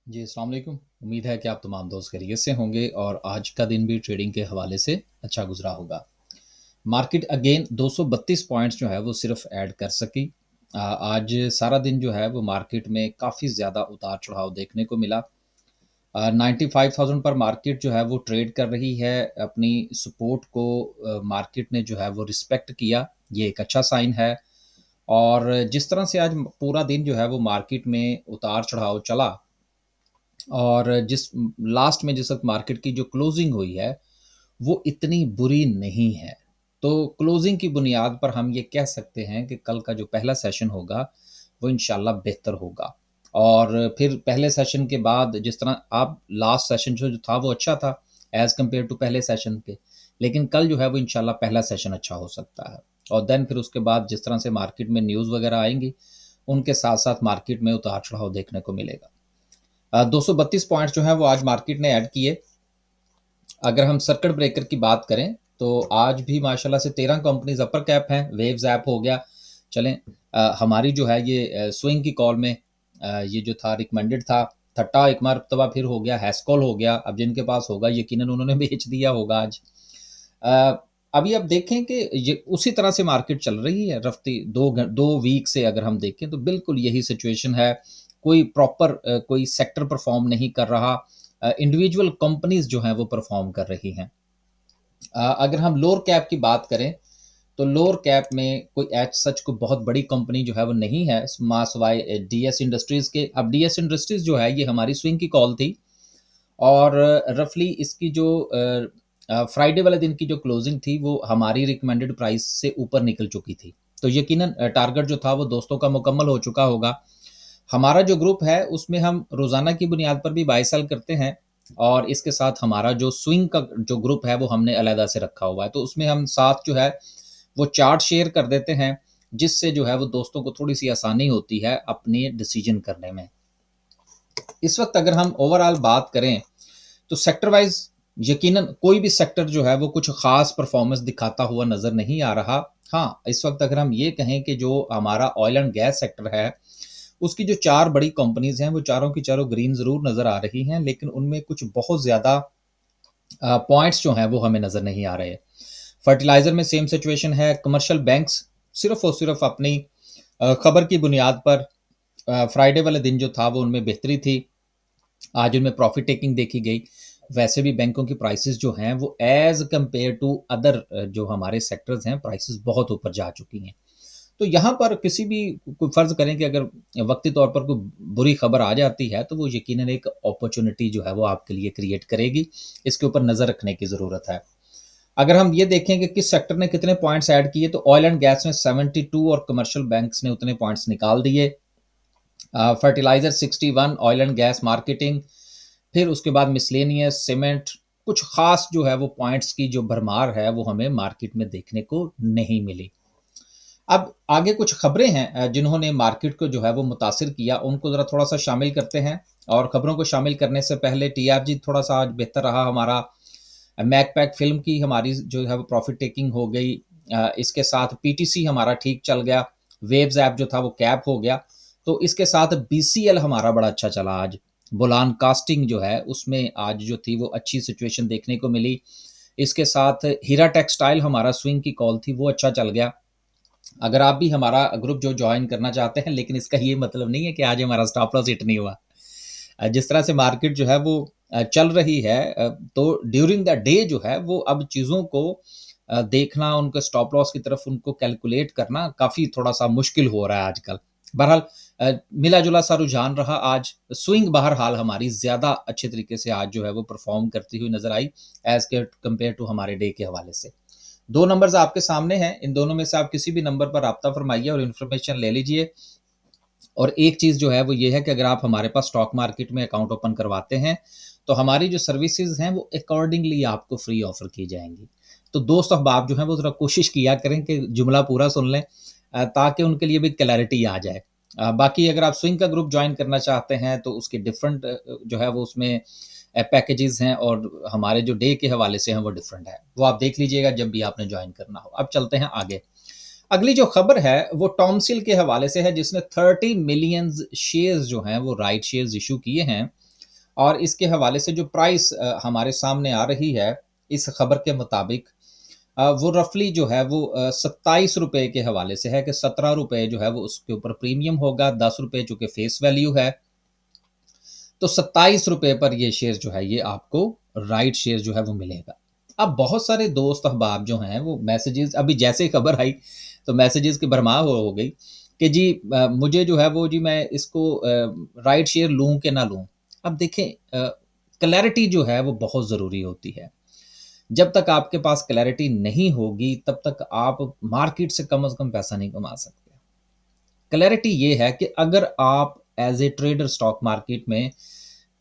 जी, अस्सलाम वालेकुम। उम्मीद है कि आप तमाम दोस्त खैरियत से होंगे और आज का दिन भी ट्रेडिंग के हवाले से अच्छा गुज़रा होगा। मार्केट अगेन 232 पॉइंट्स जो है वो सिर्फ़ ऐड कर सकी। आज सारा दिन जो है वो मार्केट में काफ़ी ज़्यादा उतार-चढ़ाव देखने को मिला। 95,000 पर मार्केट जो है वो ट्रेड कर रही है। अपनी सपोर्ट को मार्केट ने जो है वो रिस्पेक्ट किया, ये एक अच्छा साइन है। और जिस तरह से आज पूरा दिन जो है वो मार्केट में उतार-चढ़ाव चला और जिस लास्ट में जिस वक़्त मार्केट की जो क्लोज़िंग हुई है, वो इतनी बुरी नहीं है। तो क्लोज़िंग की बुनियाद पर हम ये कह सकते हैं कि कल का जो पहला सेशन होगा, वो इंशाल्लाह बेहतर होगा। और फिर पहले सेशन के बाद जिस तरह आप लास्ट सेशन जो था वो अच्छा था एज़ कम्पेयर टू पहले सेशन के। लेकिन कल जो है वो इंशाल्लाह पहला सेशन अच्छा हो सकता है। और देन फिर उसके बाद जिस तरह से मार्केट में न्यूज़ वग़ैरह आएँगी, उनके साथ-साथ मार्केट में उतार-चढ़ाव देखने को मिलेगा। 232 पॉइंट्स जो हैं वो आज मार्केट ने ऐड किए। अगर हम सर्किट ब्रेकर की बात करें तो आज भी माशाल्लाह से 13 कंपनीज अपर कैप हैं। वेव्स ऐप हो गया। चलें, हमारी जो है ये स्विंग की कॉल में ये जो था रिकमेंडेड था। थट्टा एक मरतबा फिर हो गया, हैस्कॉल हो गया। अब जिनके पास होगा यकीनन उन्होंने बेच दिया होगा आज। अ, अभी आप देखें कि ये उसी तरह से मार्केट चल रही है रफ्ती 2 वीक से अगर हम देखें तो बिल्कुल यही सिचुएशन है। कोई प्रॉपर कोई सेक्टर परफॉर्म नहीं कर रहा। इंडिविजुअल कंपनीज जो हैं वो परफॉर्म कर रही हैं। अगर हम लोअर कैप की बात करें तो लोअर कैप में कोई एज सच कोई बहुत बड़ी कंपनी जो है वो नहीं है सिवाय डीएस इंडस्ट्रीज के। अब डीएस इंडस्ट्रीज जो है ये हमारी स्विंग की कॉल थी और रफली इसकी जो फ्राइडे वाले दिन की जो क्लोजिंग थी वो हमारी रिकमेंडेड प्राइस से ऊपर निकल चुकी थी। तो यकीनन टारगेट जो था वो दोस्तों का मुकम्मल हो चुका होगा। हमारा जो ग्रुप है उसमें हम रोज़ाना की बुनियाद पर भी बाय सेल करते हैं और इसके साथ हमारा जो स्विंग का जो ग्रुप है वो हमने अलहदा से रखा हुआ है। तो उसमें हम साथ जो है वो चार्ट शेयर कर देते हैं, जिससे जो है वो दोस्तों को थोड़ी-सी आसानी होती है अपने डिसीज़न करने में। इस वक़्त अगर हम ओवरऑल बात करें तो सेक्टर वाइज़ यकीनन कोई भी सेक्टर जो है वो कुछ ख़ास परफ़ॉर्मेंस दिखाता हुआ नज़र नहीं आ रहा। हाँ, इस वक़्त अगर हम ये कहें कि जो हमारा ऑयल एंड गैस सेक्टर है, उसकी जो 4 बड़ी कंपनीज़ हैं, वो चारों की चारों ग्रीन ज़रूर नज़र आ रही हैं, लेकिन उनमें कुछ बहुत ज़्यादा पॉइंट्स जो हैं वो हमें नज़र नहीं आ रहे। फर्टिलाइज़र में सेम सिचुएशन है। कमर्शियल बैंक्स सिर्फ़ और सिर्फ़ अपनी खबर की बुनियाद पर फ्राइडे वाले दिन जो था वो उनमें बेहतरी थी। आज उनमें प्रॉफ़िट टेकिंग देखी गई। वैसे भी बैंकों की प्राइसेज़ जो हैं वो ऐज़ कंपेयर टू अदर जो हमारे सेक्टर्स हैं, प्राइसेज़ बहुत ऊपर जा चुकी हैं। तो यहाँ पर किसी भी कोई फ़र्ज़ करें कि अगर वक़्ती तौर पर कोई बुरी खबर आ जाती है, तो वो यकीनन एक अपॉर्च्युनिटी जो है वो आपके लिए क्रिएट करेगी। इसके ऊपर नज़र रखने की ज़रूरत है। अगर हम ये देखें कि किस सेक्टर ने कितने पॉइंट्स ऐड किए, तो ऑयल एंड गैस में 72 और कमर्शियल बैंक्स ने उतने पॉइंट्स निकाल दिए। Fertiliser 61, oil and gas marketing, फिर उसके बाद मिसलेनियस, सीमेंट, कुछ ख़ास जो है वो पॉइंट्स की जो भरमार है, वो हमें मार्केट में देखने को नहीं मिली। अब आगे कुछ खबरें हैं जिन्होंने मार्केट को जो है वो मुतासिर किया, उनको ज़रा थोड़ा-सा शामिल करते हैं। और खबरों को शामिल करने से पहले टीआरजी थोड़ा-सा आज बेहतर रहा हमारा। मैकपैक फ़िल्म की हमारी जो है वो प्रॉफ़िट टेकिंग हो गई। इसके साथ पीटीसी हमारा ठीक चल गया। वेव्स ऐप जो था वो कैप हो गया। तो इसके साथ बीसीएल हमारा बड़ा अच्छा चला आज। बुलान कास्टिंग जो है उसमें आज जो थी वो अच्छी सिचुएशन देखने को मिली। इसके साथ हीरा टेक्सटाइल हमारा स्विंग की कॉल थी वो अच्छा चल गया। अगर आप भी हमारा ग्रुप जो जॉइन करना चाहते हैं, लेकिन इसका ये मतलब नहीं है कि आज हमारा स्टॉप लॉस हिट नहीं हुआ। जिस तरह से मार्केट जो है वो चल रही है, तो ड्यूरिंग द डे जो है वो अब चीज़ों को देखना, उनके स्टॉप लॉस की तरफ उनको कैलकुलेट करना काफ़ी थोड़ा-सा मुश्किल हो रहा है आजकल। बहरहाल मिला-जुला सा रुझान रहा आज। स्विंग बहरहाल हमारी ज़्यादा अच्छे तरीके से आज जो है वो परफ़ॉर्म करती हुई नज़र आई एज़ कंपेयर टू हमारे डे के हवाले से। 2 नंबर्स आपके सामने हैं, इन दोनों में से आप किसी भी नंबर पर राब्ता फ़रमाइए और इन्फॉर्मेशन ले लीजिए। और एक चीज़ जो है वो ये है कि अगर आप हमारे पास स्टॉक मार्केट में अकाउंट ओपन करवाते हैं, तो हमारी जो सर्विसेज़ हैं वो अकॉर्डिंगली आपको फ्री ऑफ़र की जाएँगी। तो दोस्त अहबाब जो हैं वो ज़रा कोशिश किया करें कि जुमला पूरा सुन लें, ताकि उनके लिए भी क्लैरिटी आ जाए। बाकी अगर आप स्विंग का ग्रुप जॉइन करना चाहते हैं तो उसके डिफरेंट जो है वो उसमें पैकेजेज़ हैं और हमारे जो डे के हवाले से हैं वो डिफरेंट है। वो आप देख लीजिएगा जब भी आपने जॉइन करना हो। अब चलते हैं आगे। अगली जो खबर है वो टॉमसिल के हवाले से है, जिसने 30 मिलियन शेयर्स जो हैं वो राइट शेयर्स इशू किए हैं। और इसके हवाले से जो प्राइस हमारे सामने आ रही है इस खबर के मुताबिक, वो रफली जो है वो 27 रुपए के हवाले से है कि 17 रुपए जो है वो उसके ऊपर प्रीमियम होगा, 10 रुपए चूंकि फेस वैल्यू है, तो 27 रुपए पर ये शेयर जो है ये आपको राइट शेयर जो है वो मिलेगा। अब बहुत सारे दोस्त अहबाब जो हैं वो मैसेजेस, अभी जैसे ही खबर आई तो मैसेजेस की भरमार हो गई कि जी मुझे जो है वो जी मैं इसको राइट शेयर लूं कि ना लूं। अब देखें, क्लैरिटी जो है वो बहुत ज़रूरी होती है। जब तक आपके पास क्लैरिटी नहीं होगी तब तक आप मार्केट से कम पैसा नहीं कमा सकते। क्लैरिटी ये है कि अगर आप as a trader stock market में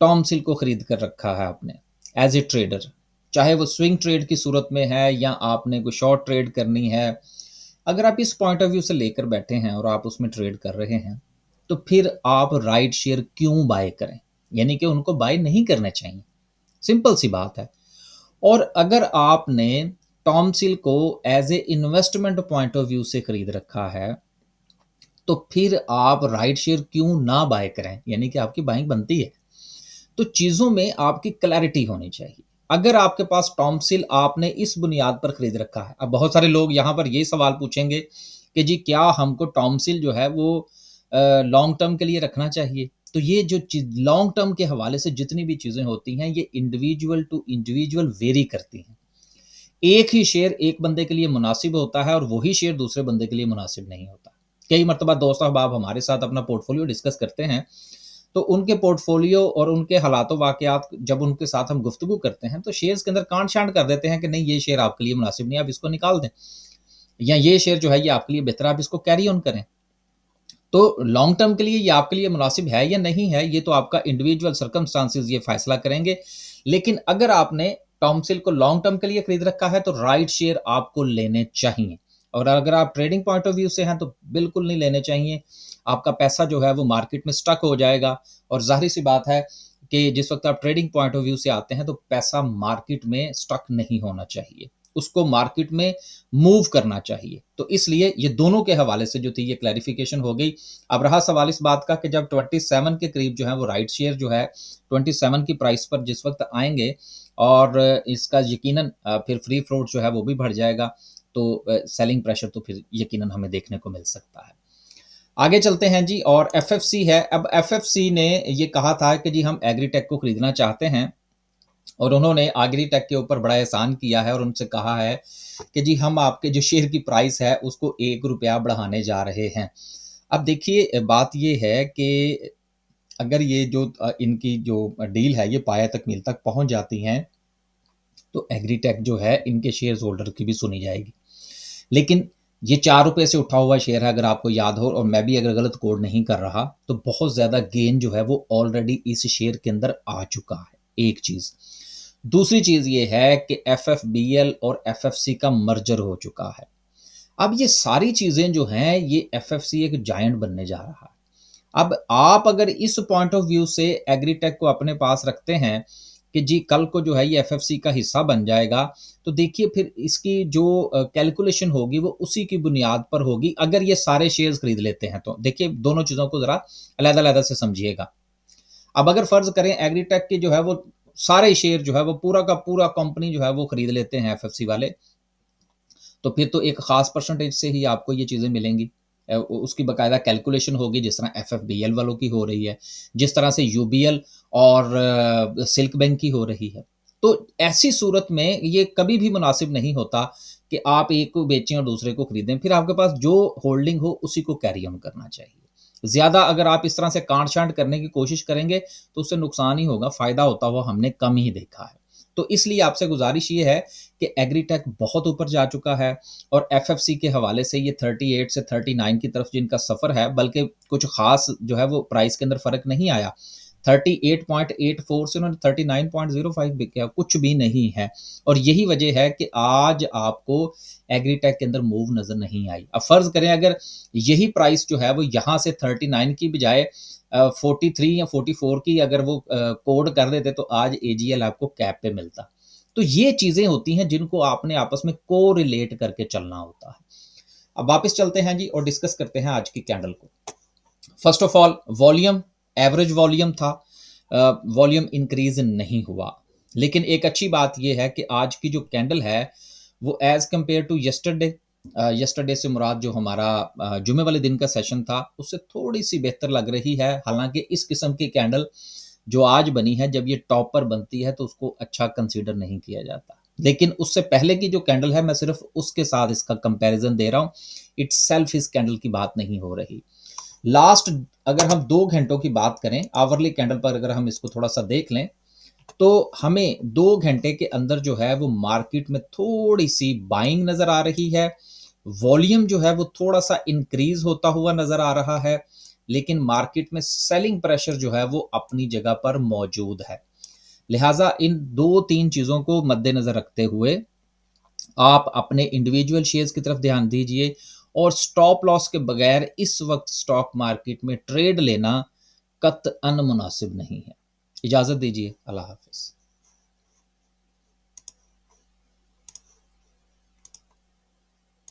टॉम सिल को खरीद कर रखा है आपने एज ए ट्रेडर, चाहे वो स्विंग ट्रेड की सूरत में है या आपने कोई शॉर्ट ट्रेड करनी है, अगर आप इस पॉइंट ऑफ व्यू से लेकर बैठे हैं और आप उसमें ट्रेड कर रहे हैं, तो फिर आप राइट शेयर क्यों बाय करें? यानी कि उनको बाय नहीं करने चाहिए, सिंपल सी बात है। और अगर आपने टॉमसिल को as a investment point of view से खरीद रखा है, तो फिर आप राइट शेयर क्यों ना बाय करें? यानी कि आपकी बाइंग बनती है। तो चीज़ों में आपकी क्लैरिटी होनी चाहिए। अगर आपके पास टॉमसिल आपने इस बुनियाद पर खरीद रखा है, अब बहुत सारे लोग यहाँ पर ये सवाल पूछेंगे कि जी क्या हमको टॉमसिल जो है वो लॉन्ग टर्म के लिए रखना चाहिए? तो ये जो चीज़ लॉन्ग टर्म के हवाले से जितनी भी चीज़ें होती हैं, ये इंडिविजुअल टू इंडिविजुअल वेरी करती हैं। एक ही शेयर एक बंदे के लिए मुनासिब होता है और वही शेयर दूसरे बंदे के लिए मुनासिब नहीं होता। कई मर्तबा दोस्त अहबाब हमारे साथ अपना पोर्टफोलियो डिस्कस करते हैं, तो उनके पोर्टफोलियो और उनके हालात वाक़यात जब उनके साथ हम गुफ्तगू करते हैं, तो शेयर्स के अंदर कांट-छाँट कर देते हैं कि नहीं ये शेयर आपके लिए मुनासिब नहीं है, आप इसको निकाल दें, या ये शेयर जो है ये आपके लिए बेहतर है, आप इसको कैरी ऑन करें। तो लॉन्ग टर्म के लिए ये आपके लिए मुनासिब है या नहीं है, ये तो आपका इंडिविजुअल सर्कमस्टांसेस ये फैसला करेंगे। लेकिन अगर आपने टॉमसिल को लॉन्ग टर्म के लिए खरीद रखा है, तो राइट शेयर आपको लेने चाहिए। और अगर आप ट्रेडिंग पॉइंट ऑफ व्यू से हैं, तो बिल्कुल नहीं लेने चाहिए। आपका पैसा जो है वो मार्केट में स्टक हो जाएगा, और ज़ाहिर सी बात है कि जिस वक़्त आप ट्रेडिंग पॉइंट ऑफ व्यू से आते हैं, तो पैसा मार्केट में स्टक नहीं होना चाहिए। उसको मार्केट में मूव करना चाहिए। तो इसलिए ये दोनों के हवाले से जो थी ये क्लैरिफिकेशन हो गई। अब रहा सवाल इस बात का कि जब 27 के करीब जो है वो राइट शेयर जो है 27 की प्राइस पर जिस वक़्त आएँगे, और इसका यकीनन फिर फ्री फ्लोट जो है वो भी बढ़ जाएगा, तो सेलिंग प्रेशर तो फिर यकीनन हमें देखने को मिल सकता है। आगे चलते हैं जी, और एफएफसी है। अब एफएफसी ने ये कहा था कि जी हम एग्रीटेक को खरीदना चाहते हैं, और उन्होंने एग्रीटेक के ऊपर बड़ा एहसान किया है और उनसे कहा है कि जी हम आपके जो शेयर की प्राइस है उसको 1 रुपया बढ़ाने जा रहे हैं। अब देखिए बात ये है कि अगर ये जो इनकी जो डील है ये पाया तकमील तक पहुँच जाती हैं, तो एग्रीटेक जो है इनके शेयर होल्डर की भी सुनी जाएगी। लेकिन ये 4 रुपए से उठा हुआ शेयर है, अगर आपको याद हो और मैं भी अगर गलत कोड नहीं कर रहा, तो बहुत ज़्यादा गेन जो है वो ऑलरेडी इस शेयर के अंदर आ चुका है, एक चीज़। दूसरी चीज़ ये है कि एफएफबीएल और एफएफसी का मर्जर हो चुका है। अब ये सारी चीज़ें जो हैं, ये एफएफसी एक जायंट बनने जा रहा है। अब आप अगर इस पॉइंट ऑफ व्यू से एग्रीटेक को अपने पास रखते हैं कि जी कल को जो है ये एफएफसी का हिस्सा बन जाएगा, तो देखिए फिर इसकी जो कैलकुलेशन होगी वो उसी की बुनियाद पर होगी। अगर ये सारे शेयर्स खरीद लेते हैं, तो देखिए दोनों चीज़ों को ज़रा अलग-अलग से समझिएगा। अब अगर फ़र्ज़ करें एग्रीटेक की जो है वो सारे शेयर जो है वो पूरा का पूरा कंपनी जो है वो खरीद लेते हैं एफएफसी वाले, तो फिर तो एक ख़ास परसेंटेज से ही आपको ये चीज़ें मिलेंगी। उसकी बाकायदा कैलकुलेशन होगी जिस तरह एफएफबीएल वालों की हो रही है, जिस तरह से यूबीएल और सिल्क बैंक की हो रही है। तो ऐसी सूरत में ये कभी भी मुनासिब नहीं होता कि आप एक को बेचें और दूसरे को खरीदें। फिर आपके पास जो होल्डिंग हो उसी को कैरी ऑन करना चाहिए। ज़्यादा अगर आप इस तरह से कांट-छाँट करने की कोशिश करेंगे, तो उससे नुकसान ही होगा, फ़ायदा होता हुआ हमने कम ही देखा है। तो इसलिए आपसे गुज़ारिश ये है कि एग्रीटेक बहुत ऊपर जा चुका है, और एफएफसी के हवाले से ये 38 से 39 की तरफ जिनका सफ़र है, बल्कि कुछ ख़ास जो है वो प्राइस के अंदर फ़र्क नहीं आया। 38.84 से उन्होंने 39.05 भी किया, कुछ भी नहीं है। और यही वजह है कि आज आपको एग्रीटेक के अंदर मूव नज़र नहीं आई। अब फ़र्ज़ करें अगर यही प्राइस जो है वो यहाँ से 39 की बजाय 43 या 44 की अगर वो कोड कर देते, तो आज एजीएल आपको कैप पे मिलता। तो ये चीज़ें होती हैं जिनको आपने आपस में कोरिलेट करके चलना होता है। अब वापस चलते हैं जी और डिस्कस करते हैं आज की कैंडल को। First of all volume, average volume था वॉल्यूम इंक्रीज नहीं हुआ। लेकिन एक अच्छी बात यह है कि आज की जो कैंडल है वो as compare to yesterday, yesterday से मुराद जो हमारा जुमे वाले दिन का सेशन था उससे थोड़ी सी बेहतर लग रही है। हालांकि इस किस्म की कैंडल जो आज बनी है, जब ये टॉप पर बनती है तो उसको अच्छा कंसीडर नहीं किया जाता। लेकिन उससे पहले की जो कैंडल है मैं सिर्फ उसके साथ इसका कंपैरिजन दे रहा हूँ, इट्स सेल्फ इस कैंडल की बात नहीं हो रही। लास्ट अगर हम 2 घंटों की बात करें आवरली कैंडल पर, अगर हम इसको थोड़ा सा देख लें तो हमें 2 घंटे के अंदर जो है वो मार्केट में थोड़ी सी बाइंग नजर आ रही है। वॉल्यूम जो है वो थोड़ा सा इंक्रीज होता हुआ नजर आ रहा है, लेकिन मार्केट में सेलिंग प्रेशर जो है वो अपनी जगह पर मौजूद है। लिहाजा इन 2-3 चीज़ों को मद्देनजर रखते हुए आप अपने इंडिविजुअल शेयर्स की तरफ ध्यान दीजिए, और स्टॉप लॉस के बगैर इस वक्त स्टॉक मार्केट में ट्रेड लेना कतअन मुनासिब नहीं है। इजाज़त दीजिए। अल्लाह हाफ़िज़।